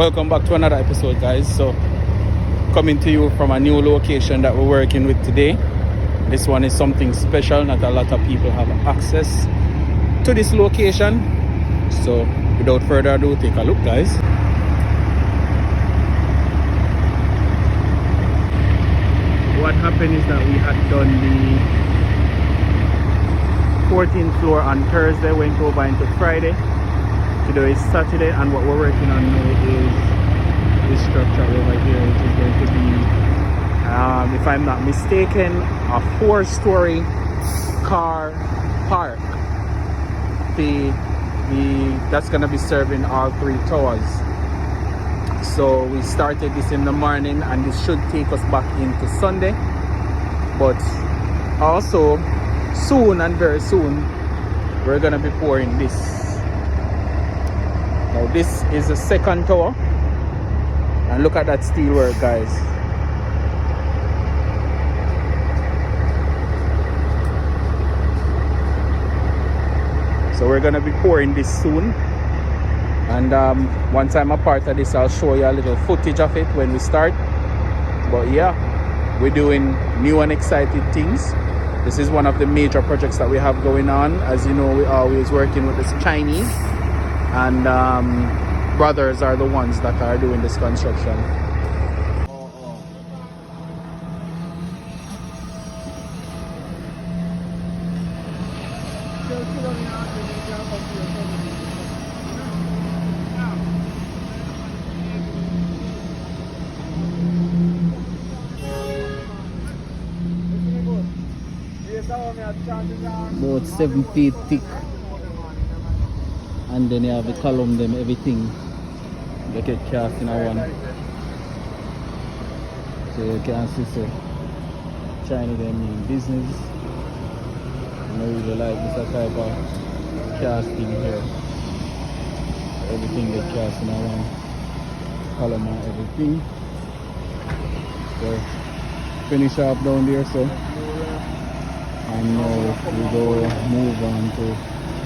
Welcome back to another episode, guys. So coming to you from a new location that we're working with today. This one is something special. Not a lot of people have access to this location. So without further ado, take a look, guys. What happened is that we had done the 14th floor on Thursday, went over into Friday. Today is Saturday, and what we're working on now is this structure over here, which is going to be, if I'm not mistaken, a 4-story car park. That's going to be serving all 3 towers. So we started this in the morning, and this should take us back into Sunday. But also soon, and very soon, we're going to be pouring this. Now this is the 2nd tower, and look at that steel work, guys. So we're gonna be pouring this soon, and once I'm a part of this, I'll show you a little footage of it when we start. But yeah, we're doing new and exciting things. This is one of the major projects that we have going on. As you know, we're always working with this Chinese, and brothers are the ones that are doing this construction. About 7 feet thick. And then you have the column, them everything they get cast in a one. So you can see, so China them in business. I really like this type of casting here. Everything get cast in a one. Column and everything. So finish up down there, so. And now we go move on to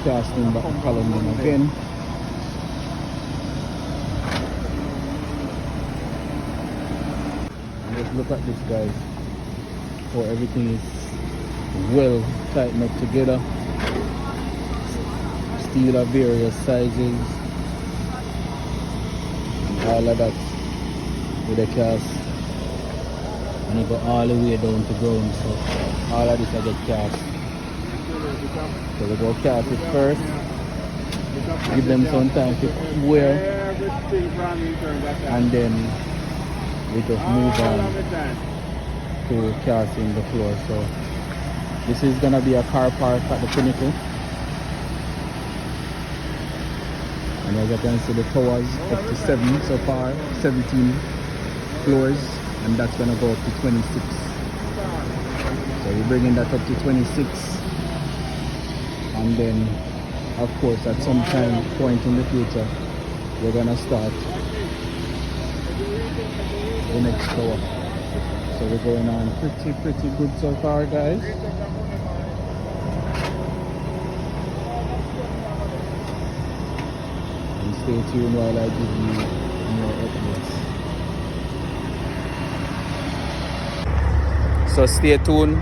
casting back the column again. And just look at this, guys, how everything is well tightened up together. Steel of various sizes, and all of that with the cast, and it go all the way down to ground. So all of this I get cast. So we go cast it first, give them some time to wear, and then we just move on to casting the floor. So this is gonna be a car park at the Pinnacle, and as you can see, the towers up to 7 so far, 17 floors, and that's gonna go up to 26. So we're bringing that up to 26. And then, of course, at some point in the future, we're gonna start the next tower. So we're going on pretty good so far, guys. And stay tuned while I give you more updates. So stay tuned.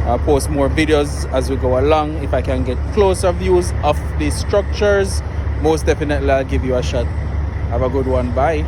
I'll post more videos as we go along. If I can get closer views of these structures, most definitely I'll give you a shot. Have a good one. Bye.